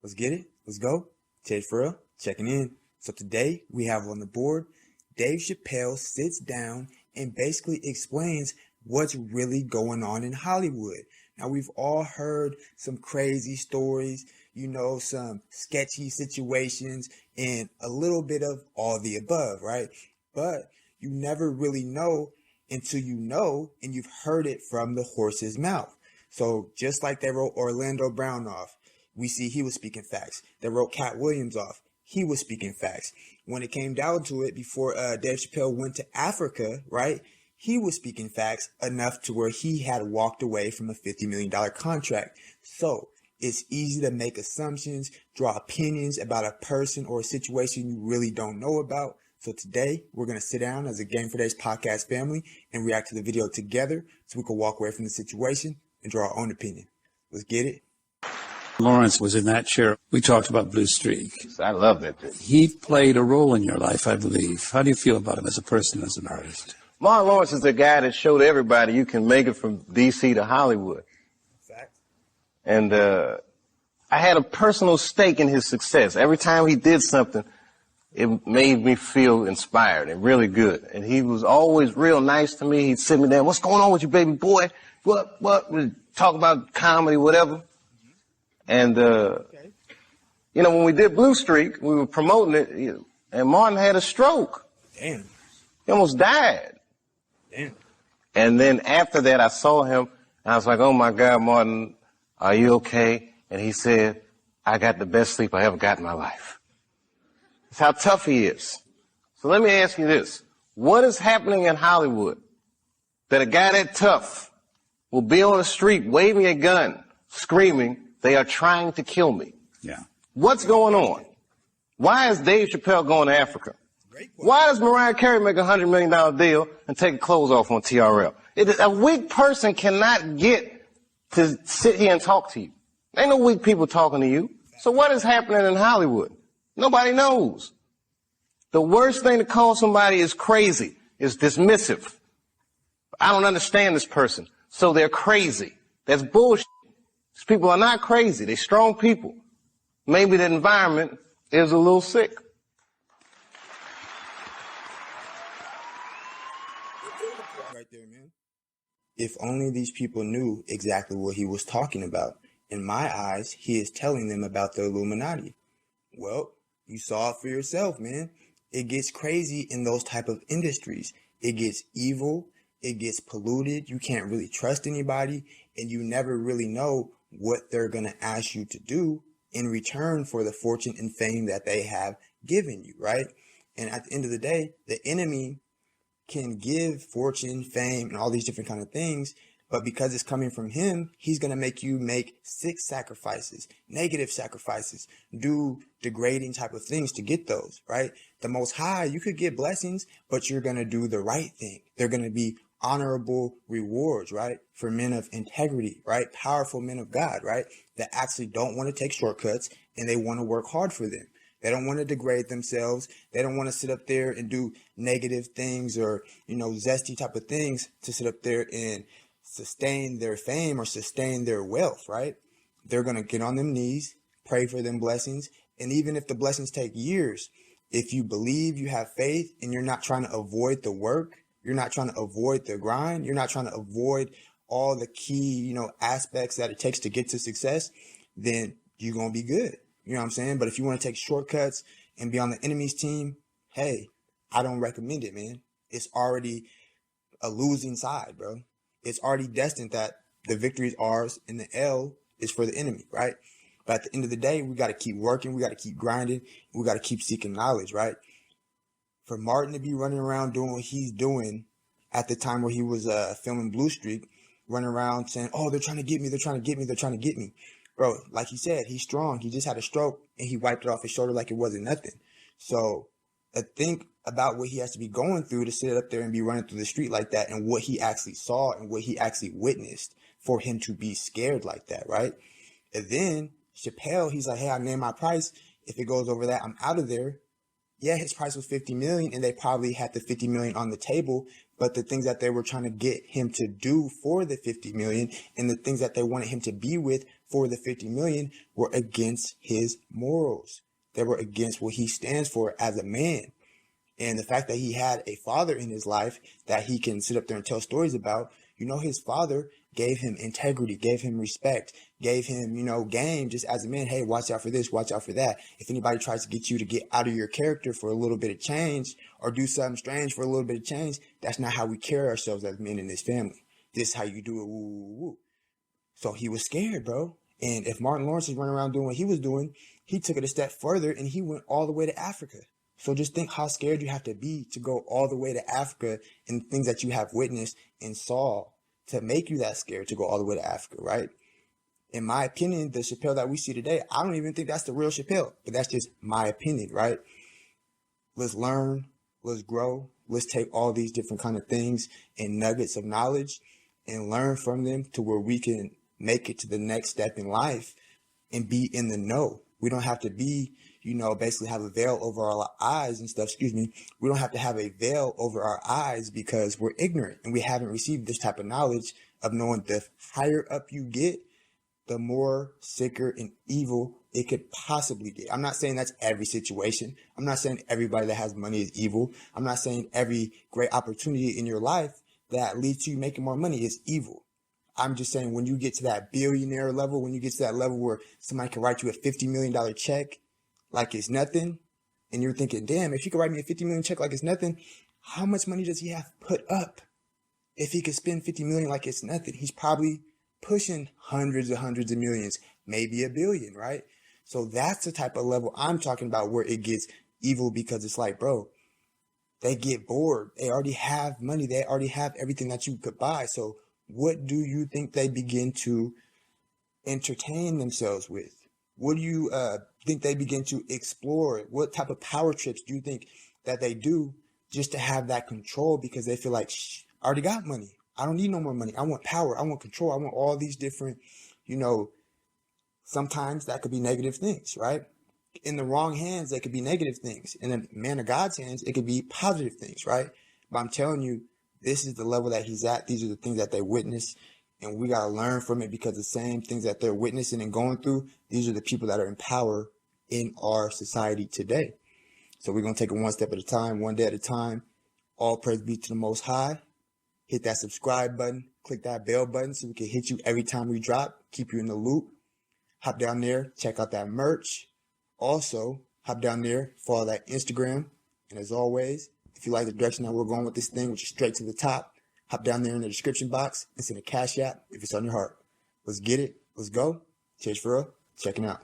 Let's get it. Let's go. Jay Fredo checking in. So today we have on the board, Dave Chappelle sits down and basically explains what's really going on in Hollywood. Now, we've all heard some crazy stories, some sketchy situations, and a little bit of all the above, right? But you never really know until you know and you've heard it from the horse's mouth. So just like they wrote Orlando Brown off, we see he was speaking facts. They wrote Cat Williams off. He was speaking facts. When it came down to it, before Dave Chappelle went to Africa, right, he was speaking facts enough to where he had walked away from a $50 million contract. So it's easy to make assumptions, draw opinions about a person or a situation you really don't know about. So today we're going to sit down as a Game for Dayz podcast family and react to the video together so we can walk away from the situation and draw our own opinion. Let's get it. Lawrence was in that chair. We talked about Blue Streak. I love that dude. He played a role in your life, I believe. How do you feel about him as a person, as an artist? Martin Lawrence is the guy that showed everybody you can make it from D.C. to Hollywood. Fact. And I had a personal stake in his success. Every time he did something, it made me feel inspired and really good. And he was always real nice to me. He'd sit me down, "What's going on with you, baby boy? What? We'd talk about comedy, whatever." And, when we did Blue Streak, we were promoting it, and Martin had a stroke. Damn. He almost died. Damn. And then after that, I saw him, and I was like, "Oh, my God, Martin, are you okay?" And he said, "I got the best sleep I ever got in my life." That's how tough he is. So let me ask you this. What is happening in Hollywood that a guy that tough will be on the street waving a gun, screaming, "They are trying to kill me"? Yeah. What's going on? Why is Dave Chappelle going to Africa? Why does Mariah Carey make a $100 million deal and take her clothes off on TRL? A weak person cannot get to sit here and talk to you. Ain't no weak people talking to you. So what is happening in Hollywood? Nobody knows. The worst thing to call somebody is crazy, is dismissive. I don't understand this person, so they're crazy. That's bullshit. These people are not crazy. They're strong people. Maybe the environment is a little sick. Right there, man. If only these people knew exactly what he was talking about. In my eyes, he is telling them about the Illuminati. Well, you saw it for yourself, man. It gets crazy in those type of industries. It gets evil. It gets polluted. You can't really trust anybody, and you never really know what they're going to ask you to do in return for the fortune and fame that they have given you, right? And at the end of the day, the enemy can give fortune, fame, and all these different kind of things, but because it's coming from him, he's going to make you make sick sacrifices, negative sacrifices, do degrading type of things to get those, right? The Most High, you could get blessings, but you're going to do the right thing. They're going to be honorable rewards, right? For men of integrity, right? Powerful men of God, right? That actually don't want to take shortcuts and they want to work hard for them. They don't want to degrade themselves. They don't want to sit up there and do negative things or, zesty type of things to sit up there and sustain their fame or sustain their wealth, right? They're going to get on them knees, pray for them blessings. And even if the blessings take years, if you believe, you have faith, and you're not trying to avoid the work, you're not trying to avoid the grind, you're not trying to avoid all the key, aspects that it takes to get to success, then you're going to be good. You know what I'm saying? But if you want to take shortcuts and be on the enemy's team, hey, I don't recommend it, man. It's already a losing side, bro. It's already destined that the victory is ours and the L is for the enemy, right? But at the end of the day, we got to keep working. We got to keep grinding. We got to keep seeking knowledge, right? For Martin to be running around doing what he's doing at the time where he was filming Blue Streak, running around saying, "Oh, they're trying to get me. They're trying to get me. They're trying to get me." Bro, like he said, he's strong. He just had a stroke and he wiped it off his shoulder like it wasn't nothing. So think about what he has to be going through to sit up there and be running through the street like that, and what he actually saw and what he actually witnessed for him to be scared like that, right? And then Chappelle, he's like, "Hey, I named my price. If it goes over that, I'm out of there." Yeah, his price was 50 million and they probably had the 50 million on the table, but the things that they were trying to get him to do for the 50 million and the things that they wanted him to be with for the 50 million were against his morals. They were against what he stands for as a man. And the fact that he had a father in his life that he can sit up there and tell stories about, his father gave him integrity, gave him respect, gave him, game just as a man. Hey, watch out for this, watch out for that. If anybody tries to get you to get out of your character for a little bit of change or do something strange for a little bit of change, that's not how we carry ourselves as men in this family. This is how you do it. Woo, woo, woo. So he was scared, bro. And if Martin Lawrence was running around doing what he was doing, he took it a step further and he went all the way to Africa. So just think how scared you have to be to go all the way to Africa and things that you have witnessed and saw to make you that scared to go all the way to Africa, right? In my opinion, the Chappelle that we see today, I don't even think that's the real Chappelle, but that's just my opinion, right? Let's learn, let's grow, let's take all these different kind of things and nuggets of knowledge and learn from them to where we can make it to the next step in life and be in the know. We don't have to be, basically have a veil over our eyes and stuff. We don't have to have a veil over our eyes because we're ignorant and we haven't received this type of knowledge of knowing the higher up you get, the more sicker and evil it could possibly get. I'm not saying that's every situation. I'm not saying everybody that has money is evil. I'm not saying every great opportunity in your life that leads to you making more money is evil. I'm just saying when you get to that billionaire level, when you get to that level where somebody can write you a $50 million check like it's nothing, and you're thinking, damn, if he could write me a $50 million check like it's nothing, how much money does he have put up? If he could spend $50 million like it's nothing, he's probably pushing hundreds of millions, maybe $1 billion, right? So that's the type of level I'm talking about where it gets evil because it's like, bro, they get bored. They already have money. They already have everything that you could buy. So what do you think they begin to entertain themselves with? What do you think they begin to explore? What type of power trips do you think that they do just to have that control because they feel like, I already got money. I don't need no more money. I want power. I want control. I want all these different, sometimes that could be negative things, right? In the wrong hands, they could be negative things. In a man of God's hands, it could be positive things, right? But I'm telling you, this is the level that he's at. These are the things that they witness. And we got to learn from it because the same things that they're witnessing and going through, these are the people that are in power in our society today. So we're going to take it one step at a time, one day at a time. All praise be to the Most High. Hit that subscribe button. Click that bell button so we can hit you every time we drop. Keep you in the loop. Hop down there. Check out that merch. Also, hop down there. Follow that Instagram. And as always, if you like the direction that we're going with this thing, which is straight to the top, hop down there in the description box and send a cash app if it's on your heart. Let's get it. Let's go. Cheers for real. Checking out.